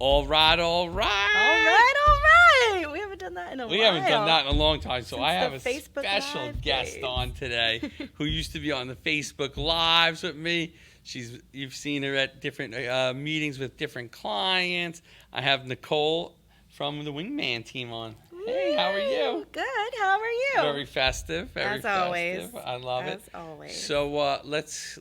All right. All right. We haven't done that in a while. We haven't done that in a long time, so Since I have the a Facebook special Live guest days. on today who used to be on the Facebook Lives with me. You've seen her at different meetings with different clients. I have Nicole from the Wingman team on. Hey, how are you? Good. How are you? Very festive. Very As festive. always. I love it. As always. So let's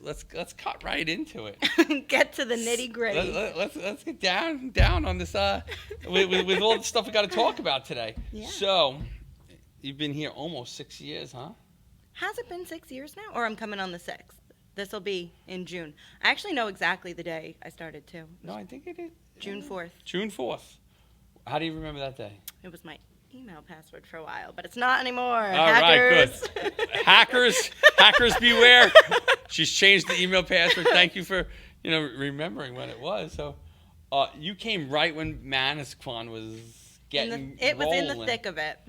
cut right into it. Get to the nitty gritty. Let's get down on this with all the stuff we got to talk about today. Yeah. So you've been here almost 6 years, huh? Has it been 6 years now? Or I'm coming on the 6th. This will be in June. I actually know exactly the day I started too. No, I think it is June 4th. June 4th. How do you remember that day? It was my email password for a while, but it's not anymore. All Hackers. right, good. Hackers beware. She's changed the email password. Thank you for remembering when it was. So you came right when Manasquan was getting It was in the rolling. thick of it.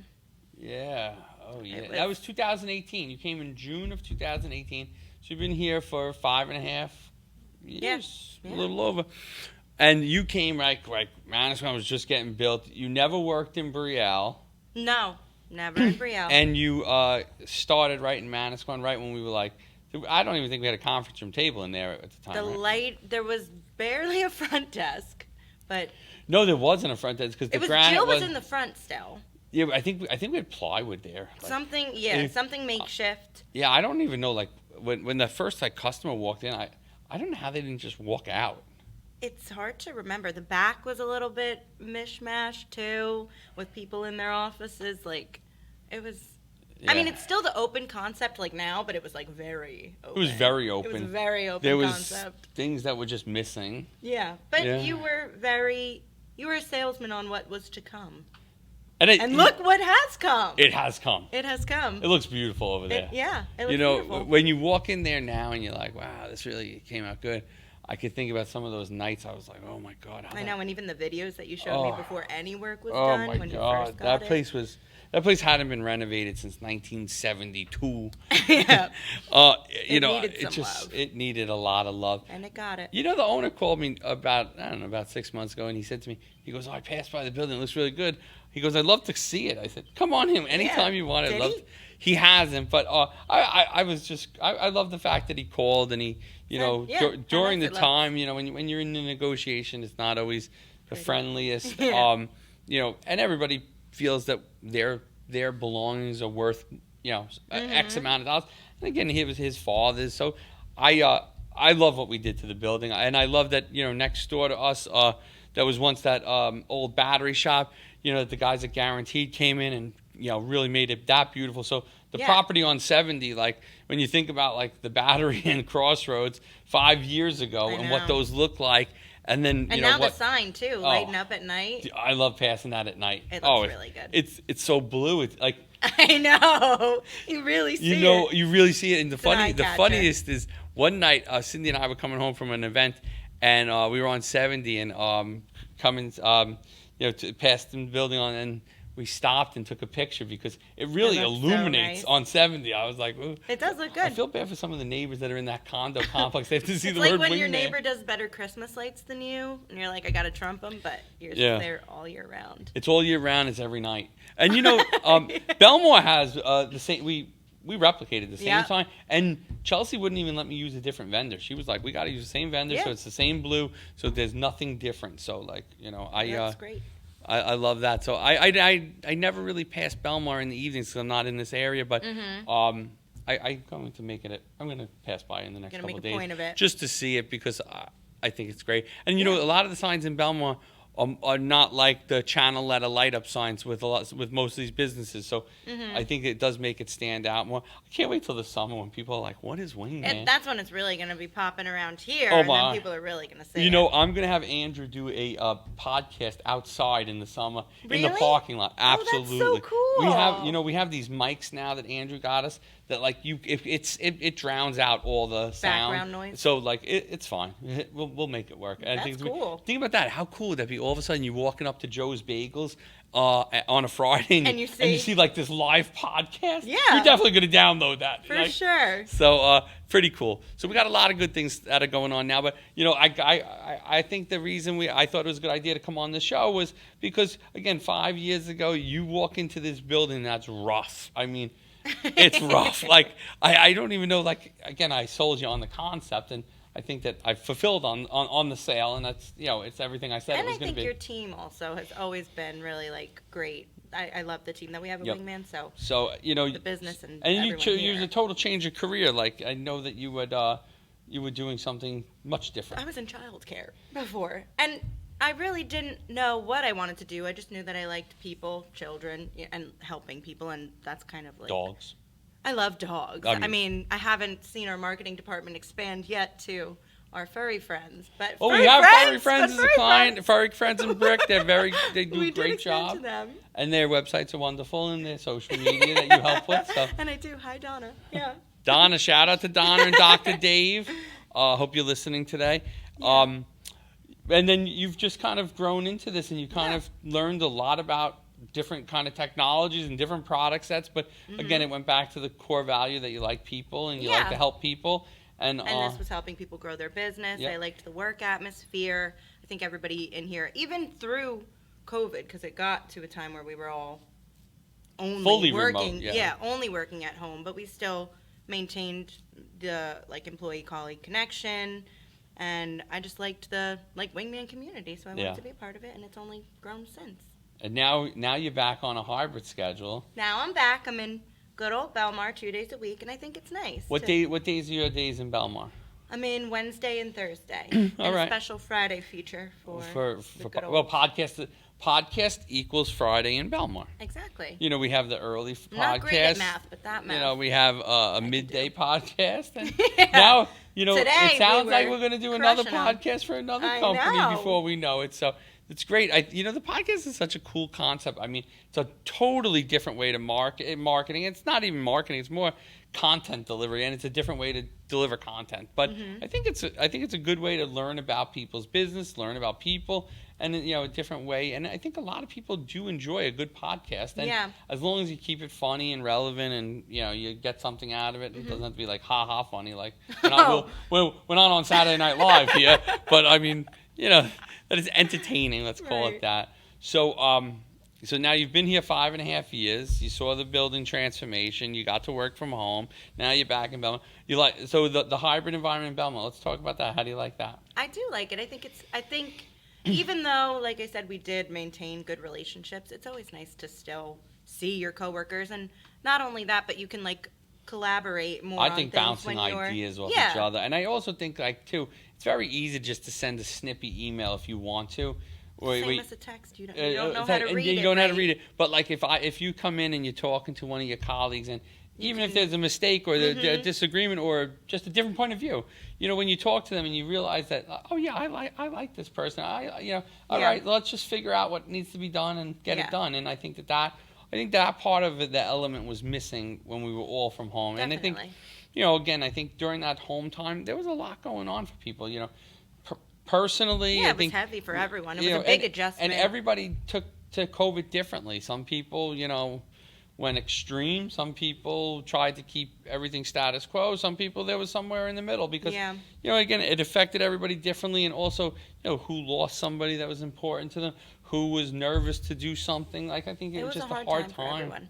Yeah. Oh, yeah. Was, that was 2018. You came in June of 2018. So you've been here for 5.5 years, Yeah. a little over. And you came right. Manasquan was just getting built. You never worked in Brielle. No, never in Brielle. And you started right in Manasquan, right when we were like, I don't even think we had a conference room table in there at the time. There was barely a front desk, but No, there wasn't a front desk because the granite Jill was in the front still. Yeah, I think we had plywood there. Something makeshift. Yeah, I don't even know when the first customer walked in, I don't know how they didn't just walk out. It's hard to remember. The back was a little bit mishmash too, with people in their offices. It was. Yeah. I mean, it's still the open concept now, but it was very open. It was very open. It was a very open there was concept. Things that were just missing. Yeah, but Yeah. you were a salesman on what was to come. And look what has come. It has come. It has come. It looks beautiful over there. It looks beautiful. When you walk in there now and you're like, wow, this really came out good. I could think about some of those nights. I was like, oh my God. I know, and even the videos that you showed me before any work was oh done. my when God. You first got That place hadn't been renovated since 1972. Yeah. It It needed a lot of love. And it got it. The owner called me about 6 months ago, and he said to me, he goes, I passed by the building. It looks really good. He goes, I'd love to see it. I said, come on in anytime you want. Did he? He hasn't, but I love the fact that he called and he, during the time, when you're in the negotiation, it's not always the friendliest, Yeah. And everybody feels that their belongings are worth, X amount of dollars. And again, he was his father's. So I love what we did to the building. And I love that, next door to us, that was once that old battery shop, the guys at Guaranteed came in and, really made it that beautiful. So the property on 70, when you think about the battery and Crossroads 5 years ago and what those look like, and then and now the sign too, lighting up at night. I love passing that at night. It looks really good. It's so blue. It's like I know you really see it. You really see it. And the eye-catcher. funniest is one night Cindy and I were coming home from an event, and we were on 70 and coming to past the building on, and we stopped and took a picture because it really illuminates so nice. on 70. I was like, ooh. It does look good. I feel bad for some of the neighbors that are in that condo complex. They have to see the It's word like when your Wingman. neighbor does better Christmas lights than you, and you're like, I gotta trump them, but you're there all year round. It's all year round. It's every night. And Belmore has the same. We replicated the same time, and Chelsea wouldn't even let me use a different vendor. She was like, "We got to use the same vendor, so it's the same blue, so there's nothing different." So That's great. I love that. So I never really pass Belmar in the evenings because I'm not in this area, but I'm going to make it. I'm going to pass by in the next couple of days, point of it. just to see it because I think it's great. And a lot of the signs in Belmar are not like the channel letter light up signs with most of these businesses. So I think it does make it stand out more. I can't wait till the summer when people are like, "What is Wingman?" And that's when it's really going to be popping around here, Oh, and my. then people are really going to see I'm going to have Andrew do a podcast outside in the summer in the Really? parking lot. Oh, that's Absolutely. so cool. We have these mics now that Andrew got us that like it drowns out all the sound. Background noise. So like it's fine. We'll make it work. And That's cool. Think about that. How cool would that be? All of a sudden you're walking up to Joe's Bagels on a Friday and you see like this live podcast. Yeah. You're definitely going to download that. For sure. So pretty cool. So we got a lot of good things that are going on now. But I think the reason I thought it was a good idea to come on the show was because again 5 years ago you walk into this building that's rough. I mean, it's rough. Like I don't even know. Like again, I sold you on the concept and. I think that I fulfilled on the sale, and that's it's everything I said it was going to be. And I think your team also has always been really like great. I love the team that we have at Wingman. So the business and you was a total change of career. Like I know that you were doing something much different. I was in childcare before, and I really didn't know what I wanted to do. I just knew that I liked people, children, and helping people, and that's kind of like dogs. I love dogs. I mean, I haven't seen our marketing department expand yet to our furry friends, but we have furry friends as a client. Furry friends in Brick, they do a great job, to them. And their websites are wonderful, and their social media that you help with. So. And I do. Hi, Donna. Yeah. Donna, shout out to Donna and Dr. Dave. Hope you're listening today. Yeah. And then you've just kind of grown into this, and you kind of learned a lot about different kind of technologies and different product sets, but again it went back to the core value that you like people and you like to help people and this was helping people grow their business. I liked the work atmosphere. I think everybody in here, even through COVID, because it got to a time where we were all only fully working remote, only working at home, but we still maintained the like employee colleague connection, and I just liked the Wingman community, so I wanted to be a part of it, and it's only grown since. And now you're back on a hybrid schedule. Now I'm back. I'm in good old Belmar 2 days a week, and I think it's nice. What days are your days in Belmar? I'm in Wednesday and Thursday. All right. A special Friday feature for podcast equals Friday in Belmar. Exactly. We have the early podcast. Not great at math, but that math. We have a midday podcast, and now Today it sounds like we're going to do another podcast for another company know. before we know it. So. It's great. The podcast is such a cool concept. I mean, it's a totally different way to marketing. It's not even marketing. It's more content delivery, and it's a different way to deliver content. But I think it's a good way to learn about people's business, learn about people, and a different way. And I think a lot of people do enjoy a good podcast. And as long as you keep it funny and relevant, and you get something out of it, it doesn't have to be like ha ha funny. Like we're not on Saturday Night Live here, but I mean that is entertaining. Let's call it that. So now you've been here 5.5 years. You saw the building transformation. You got to work from home. Now you're back in Belmont. So the hybrid environment in Belmont. Let's talk about that. How do you like that? I do like it. I think even though, like I said, we did maintain good relationships, it's always nice to still see your coworkers, and not only that, but you can collaborate more. I think bouncing ideas off each other, and I also think too, it's very easy just to send a snippy email if you want to. Same as a text. You don't know how to read it. You don't know how to read it. But if you come in and you're talking to one of your colleagues, and even if there's a mistake or a disagreement or just a different point of view, when you talk to them and you realize that, I like this person. All right, let's just figure out what needs to be done and get it done. And I think that part of it, the element was missing when we were all from home. Definitely. And I think, again, I think during that home time, there was a lot going on for people, personally. Yeah, it was heavy for everyone. It was a big adjustment. And everybody took to COVID differently. Some people, went extreme. Some people tried to keep everything status quo. Some people, there was somewhere in the middle because, again, it affected everybody differently. And also, who lost somebody that was important to them, who was nervous to do something. I think it was just a hard time. For everyone.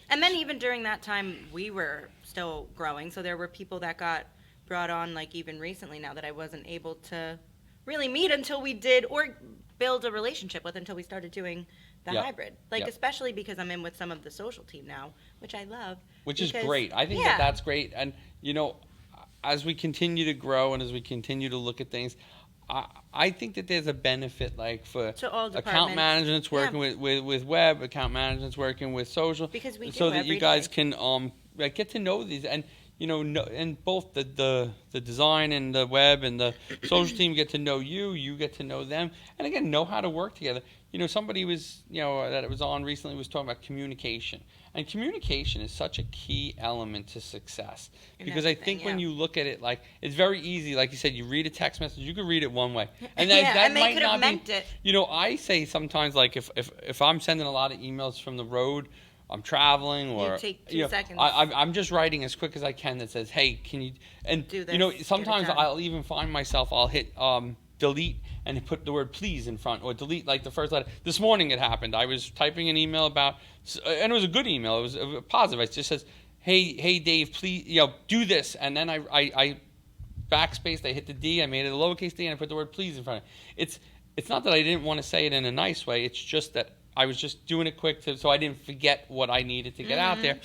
And then even during that time, we were still growing. So there were people that got brought on, even recently now, that I wasn't able to really meet until we did, or build a relationship with until we started doing the hybrid. Especially because I'm in with some of the social team now, which I love. Which is great. I think that's great. And, as we continue to grow and as we continue to look at things, I think that there's a benefit for to all account management's working with web, account management's working with social, because we do so that every you guys day. can get to know these. And and both the design and the web and the social team get to know you get to know them, and again, know how to work together. Somebody was, that it was on recently was talking about communication. And communication is such a key element to success. Because I think when you look at it, like, it's very easy. Like you said, you read a text message, you could read it one way. And that and they might could have not meant be, it. I say sometimes, like, if I'm sending a lot of emails from the road, I'm traveling, or You take 2 seconds. I'm just writing as quick as I can that says, hey, can you, and Do this, sometimes get it done. I'll even find myself, I'll hit delete and put the word please in front, or delete like the first letter. This morning it happened. I was typing an email about, and it was a good email. It was positive. It just says, hey Dave, please, do this. And then I backspaced, I hit the D, I made it a lowercase d, and I put the word please in front of it. It's not that I didn't want to say it in a nice way. It's just that I was just doing it quick so I didn't forget what I needed to get out there.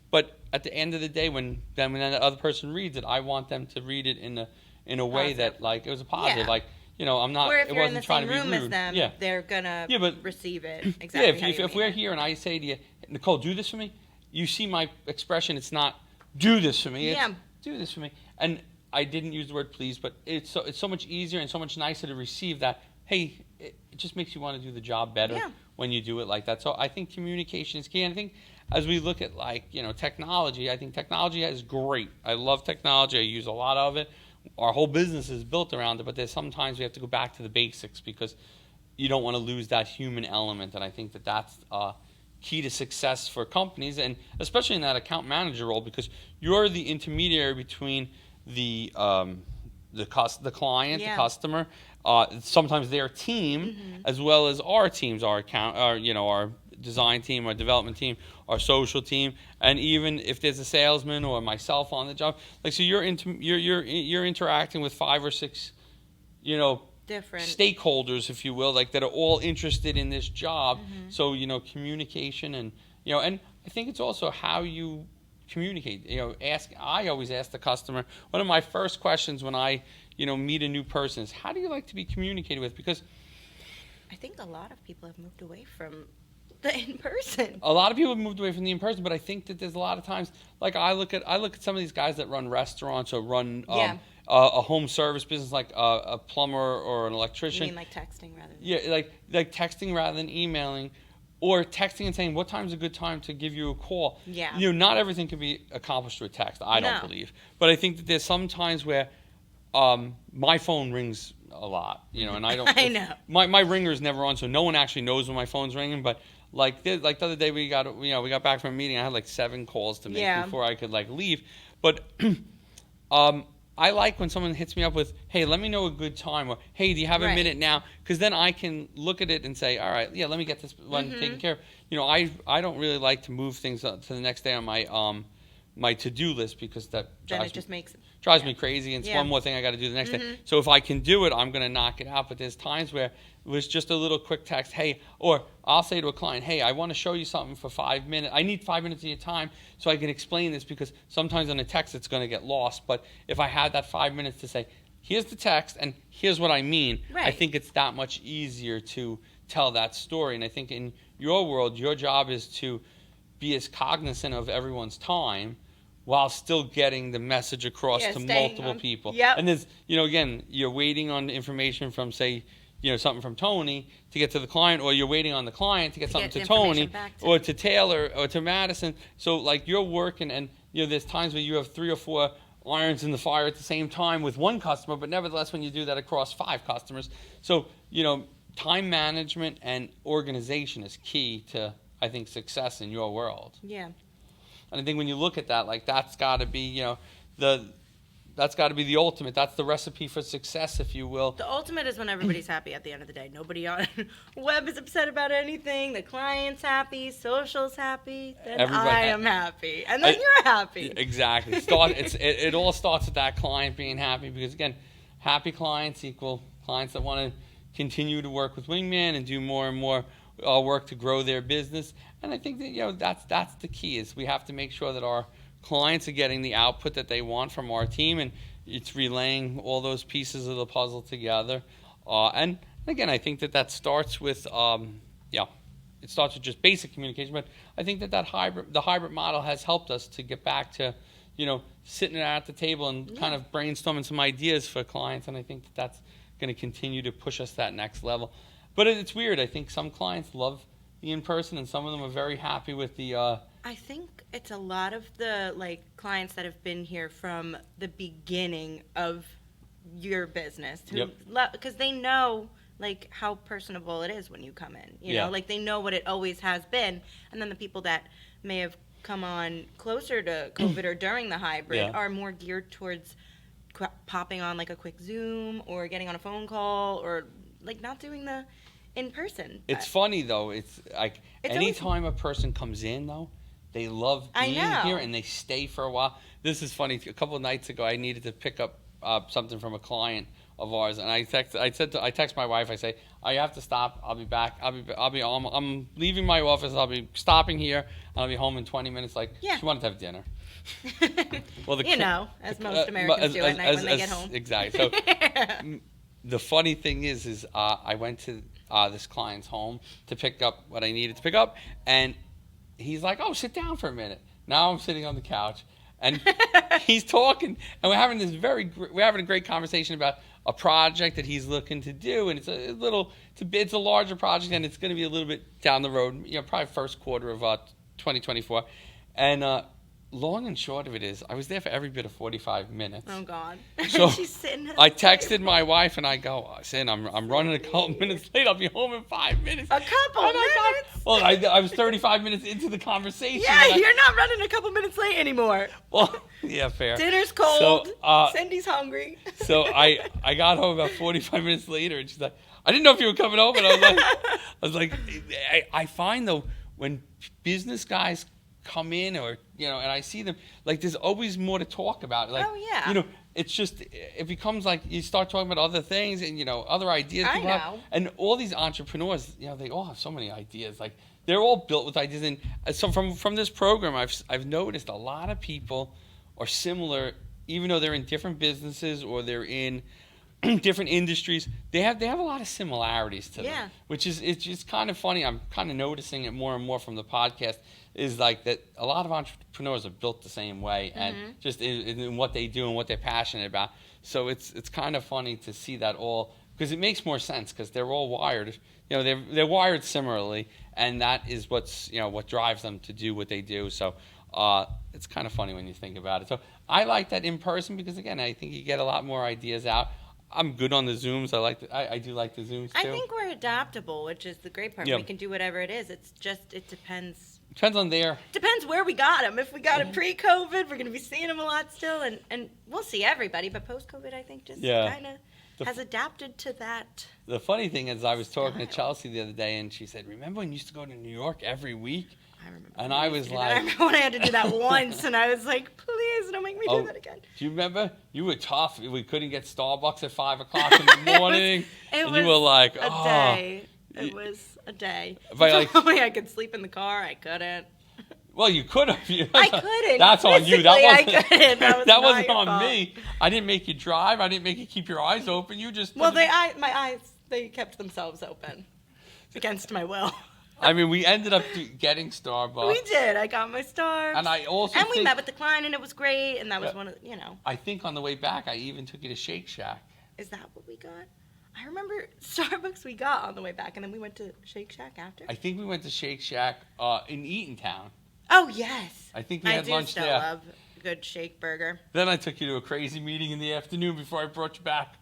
But at the end of the day, when the other person reads it, I want them to read it in a way Positive. that, like, it was a positive. Yeah. Like, I'm not. Or if it you're in wasn't the trying same to be room rude. as them, Yeah. they're gonna but receive it exactly. Yeah. If we're here and I say to you, Nicole, do this for me, you see my expression. It's not do this for me. Yeah. It's do this for me. And I didn't use the word please, but it's so much easier and so much nicer to receive that. Hey, it just makes you want to do the job better when you do it like that. So I think communication is key. And I think as we look at, like, technology, I think technology is great. I love technology. I use a lot of it. Our whole business is built around it, but there's sometimes we have to go back to the basics because you don't want to lose that human element. And I think that's key to success for companies, and especially in that account manager role, because you're the intermediary between the client, the customer, sometimes their team, as well as our teams, our design team, our development team, our social team, and even if there's a salesman or myself on the job, like, so you're interacting with 5 or 6, different stakeholders, if you will, like, that are all interested in this job. So communication and and I think it's also how you communicate. I always ask the customer, one of my first questions when I meet a new person is, how do you like to be communicated with? Because I think a lot of people have moved away from the in-person. A lot of people have moved away from the in-person, but I think that there's a lot of times, like, I look at some of these guys that run restaurants or run a home service business, like a plumber or an electrician. You mean like texting rather than... Yeah, like texting rather than emailing, or texting and saying, what time's a good time to give you a call? Yeah. Not everything can be accomplished with text, I don't believe. But I think that there's some times where my phone rings a lot, and I don't... I know. My ringer is never on, so no one actually knows when my phone's ringing, but... Like the other day, we got back from a meeting. I had like 7 calls to make before I could, like, leave. But I like when someone hits me up with, "Hey, let me know a good time," or "Hey, do you have a minute now?" Because then I can look at it and say, "All right, yeah, let me get this one taken care of." I don't really like to move things to the next day on my to-do list, because that drives me crazy. And it's one more thing I got to do the next day. So if I can do it, I'm going to knock it out. But there's times where it was just a little quick text, hey, or I'll say to a client, hey, I want to show you something for 5 minutes. I need 5 minutes of your time so I can explain this, because sometimes on a text it's going to get lost. But if I had that 5 minutes to say, here's the text and here's what I mean, I think it's that much easier to tell that story. And I think in your world, your job is to be as cognizant of everyone's time while still getting the message across to multiple people. And there's, again, you're waiting on information from, say, something from Tony to get to the client, or you're waiting on the client to get something to Tony, or to Taylor, or to Madison. So, like, you're working, and, there's times where you have 3 or 4 irons in the fire at the same time with one customer, but nevertheless, when you do that across 5 customers. So, time management and organization is key to, I think, success in your world. Yeah. And I think when you look at that, like, that's got to be, that's got to be the ultimate. That's the recipe for success, if you will. The ultimate is when everybody's happy at the end of the day. Nobody on web is upset about anything. The client's happy. Social's happy. Then I am happy. And then you're happy. Exactly. It all starts with that client being happy, because, again, happy clients equal clients that want to continue to work with Wingman and do more and more work to grow their business. And I think that that's the key, is we have to make sure that our clients are getting the output that they want from our team, and it's relaying all those pieces of the puzzle together. And again, I think that starts with it starts with just basic communication. But I think the hybrid model has helped us to get back to sitting at the table and kind of brainstorming some ideas for clients. And I think that's going to continue to push us that next level. But it's weird. I think some clients love the in-person, and some of them are very happy with the... I think it's a lot of the clients that have been here from the beginning of your business, because they know how personable it is when you come in. You know, they know what it always has been, and then the people that may have come on closer to COVID or during the hybrid are more geared towards popping on a quick Zoom or getting on a phone call or not doing the in person. It's funny though. It's anytime a person comes in though, they love being here and they stay for a while. This is funny. A couple of nights ago, I needed to pick up something from a client of ours, and I text my wife. I say, "I have to stop. I'll be back. I'm leaving my office. I'll be stopping here. I'll be home in 20 minutes." She wanted to have dinner. Well, as most Americans do at night when they get home. Exactly. So the funny thing is I went to this client's home to pick up what I needed to pick up, and he's like, "Oh, sit down for a minute." Now I'm sitting on the couch, and he's talking, and we're having a great conversation about a project that he's looking to do, and it's a larger project, and it's going to be a little bit down the road, probably first quarter of 2024, and long and short of it is, I was there for every bit of 45 minutes. Oh God! So she's sitting. I texted my wife and I go, I'm running a couple minutes late. I'll be home in 5 minutes. A couple minutes. Well, I was 35 minutes into the conversation. Yeah, you're not running a couple minutes late anymore. Well, yeah, fair. Dinner's cold. So, Cindy's hungry. So I got home about 45 minutes later, and she's like, "I didn't know if you were coming home." And I find though when business guys come in or and I see them, there's always more to talk about. It's just, it becomes you start talking about other things and other ideas people have. And all these entrepreneurs, they all have so many ideas. They're all built with ideas. And so from this program, I've noticed a lot of people are similar, even though they're in different businesses or they're in different industries. They have a lot of similarities to them, which is, it's just kind of funny. I'm kind of noticing it more and more from the podcast. Is that a lot of entrepreneurs are built the same way, and just in what they do and what they're passionate about. So it's kind of funny to see that all, because it makes more sense because they're all wired. They're wired similarly, and that is what drives them to do what they do. So it's kind of funny when you think about it. So I like that in person because again, I think you get a lot more ideas out. I'm good on the Zooms. I do like the Zooms too. I think we're adaptable, which is the great part. We can do whatever it is. It's just, it depends. Depends on Depends where we got them. If we got it pre-COVID, we're going to be seeing them a lot still, and we'll see everybody. But post-COVID, I think just kind of has adapted to that. The funny thing is, I was talking to Chelsea the other day, and she said, "Remember when you used to go to New York every week?" I remember. And I was like, I remember when I had to do that once, and I was like, "Please don't make me do that again." Do you remember? You were tough. We couldn't get Starbucks at 5 o'clock in the morning, and you were like, a day. It was a day. But I could sleep in the car. I couldn't. Well, you could have. I couldn't. That's on you. That wasn't. That wasn't on me. I didn't make you drive. I didn't make you keep your eyes open. You just. Well, my eyes, they kept themselves open, against my will. I mean, we ended up getting Starbucks. We did. I got my Starbucks. And I also. And we met with the client, and it was great. And that was one of I think on the way back, I even took you to Shake Shack. Is that what we got? I remember Starbucks we got on the way back, and then we went to Shake Shack after. I think we went to Shake Shack in Eatontown. Oh, yes. I think we had lunch there. I do still love a good shake burger. Then I took you to a crazy meeting in the afternoon before I brought you back.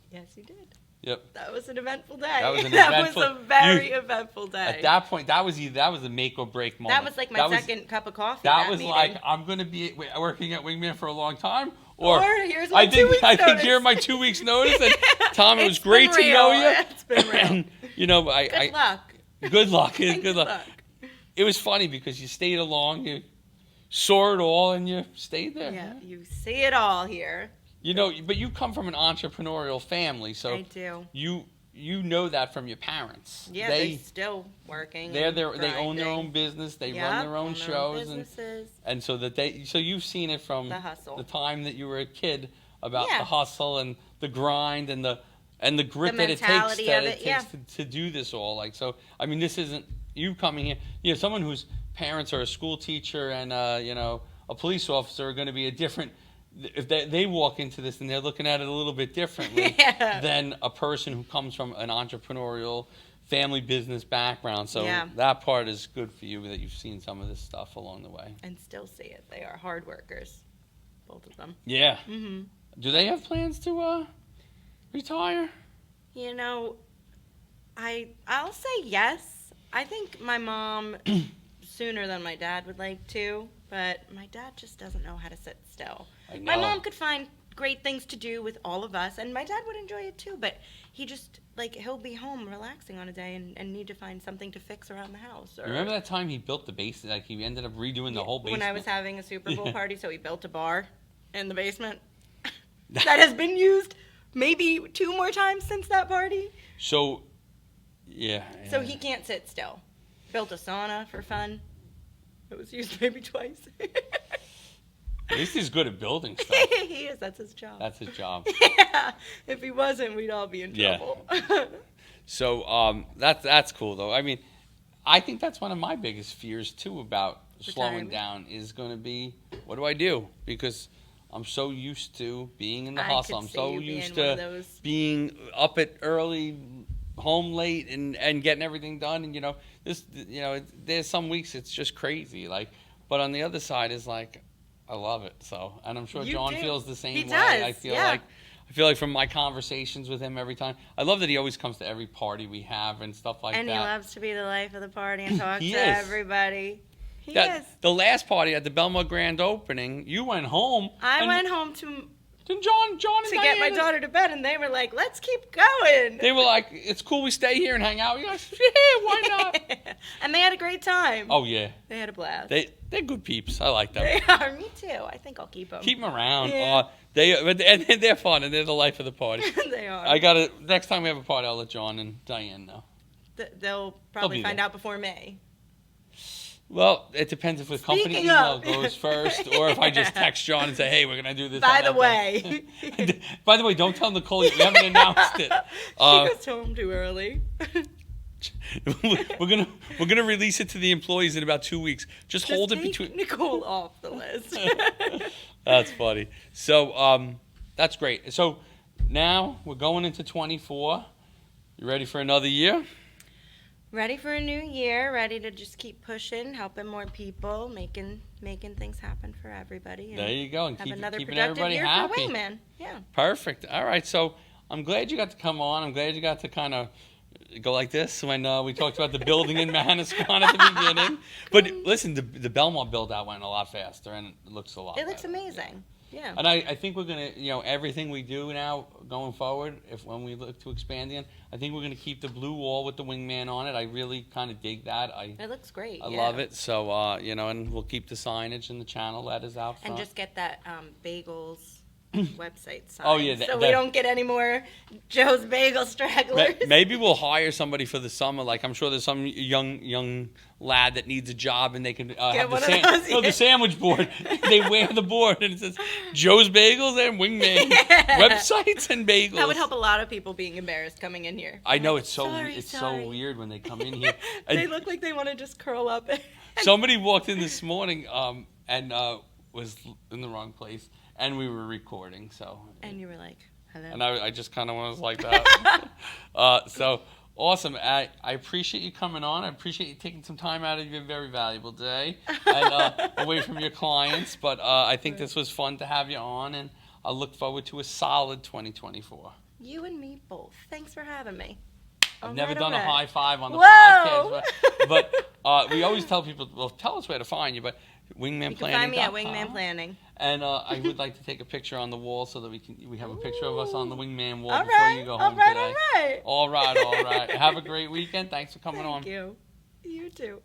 Yes, you did. Yep. That was an eventful day. That was a very eventful day. At that point, that was a make or break moment. That was like my second cup of coffee. That was meeting. like, I'm going to be working at Wingman for a long time. Or here's my 2 weeks notice. I think here my 2 weeks notice. And Tom, it was great to know you. It's been real. And, good luck. Good luck. Good luck. It was funny because you stayed along, you saw it all, and you stayed there. Yeah, you see it all here. But you come from an entrepreneurial family, so I do. You know that from your parents. Yeah, they're still working. They own their own business. They run their own shows, and so you've seen it from the hustle, the time that you were a kid about the hustle and the grind and the grit that it takes to do this all. This isn't you coming here. Someone whose parents are a school teacher and a police officer are going to be a different. If they walk into this and they're looking at it a little bit differently than a person who comes from an entrepreneurial family business background. So that part is good for you that you've seen some of this stuff along the way. And still see it. They are hard workers, both of them. Yeah. Mm-hmm. Do they have plans to retire? You know, I'll say yes. I think my mom sooner than my dad would like to, but my dad just doesn't know how to sit still. My mom could find great things to do with all of us, and my dad would enjoy it too, but he just, he'll be home relaxing on a day and need to find something to fix around the house. Or, remember that time he built the basement? Like, he ended up redoing the whole basement? When I was having a Super Bowl party, so he built a bar in the basement that has been used maybe 2 more times since that party. So, yeah. So he can't sit still. Built a sauna for fun. It was used maybe twice. At least he's good at building stuff. He is. That's his job. That's his job. Yeah. If he wasn't, we'd all be in trouble. Yeah. So that's cool, though. I mean, I think that's one of my biggest fears, too, about slowing down is going to be, what do I do? Because I'm so used to being in the hustle. I'm so used to being up at early, home late, and getting everything done. And, there's some weeks it's just crazy. But on the other side is I love it. So, and I'm sure John feels the same way. Does. I feel like from my conversations with him every time, I love that he always comes to every party we have and stuff like that. And he loves to be the life of the party and talk to everybody. He is. The last party at the Belmont Grand Opening, you went home. I went home to John and to get my daughter to bed, and they were like, "Let's keep going." They were like, "It's cool, we stay here and hang out." You guys, yeah, why not? And they had a great time. Oh yeah, they had a blast. They're good peeps. I like them. They are. Me too. I think I'll keep them. Keep them around. Yeah. They're fun and they're the life of the party. They are. Next time we have a party, I'll let John and Diane know. They'll probably find out before May. Well, it depends if the company email goes first or if I just text John and say, hey, we're going to do this. By the way, don't tell Nicole we haven't announced it. She goes home too early. We're gonna release it to the employees in about 2 weeks. Just hold it between Nicole off the list. That's funny. So that's great. So now we're going into 24. You ready for another year? Ready for a new year, ready to just keep pushing, helping more people, making things happen for everybody. There you go. And have another keeping productive everybody year happy. For Wingman. Yeah. Perfect. All right. So I'm glad you got to come on. I'm glad you got to kind of go like this when we talked about the building in Manasquan at the beginning. But listen, the Belmont build-out went a lot faster, and it looks a lot better. It looks amazing. Yeah. And I think we're going to, everything we do now going forward, when we look to expand again, I think we're going to keep the blue wall with the Wingman on it. I really kind of dig that. It looks great. I love it. So, and we'll keep the signage and the channel letters out front. And just get that Bagels website sign. Oh, yeah. So we don't get any more Joe's Bagel stragglers. Maybe we'll hire somebody for the summer. Like, I'm sure there's some young lad that needs a job, and they can have the sandwich board. They wear the board, and it says Joe's Bagels and Wingman websites and bagels. That would help a lot of people being embarrassed coming in here. I know, it's so weird when they come in here. They look like they want to just curl up. Somebody walked in this morning and was in the wrong place, and we were recording. So. And you were like, hello. And I just kind of was like that. So. Awesome. I appreciate you coming on. I appreciate you taking some time out of your very valuable day and away from your clients. But I think this was fun to have you on, and I look forward to a solid 2024. You and me both. Thanks for having me. I've never done a high five on the podcast. But we always tell people, well, tell us where to find you. But Wingman You can find me at Wingman Planning. And I would like to take a picture on the wall so that we have a picture of us on the Wingman wall before you go home today. All right. Have a great weekend. Thanks for coming on. Thank you. You too.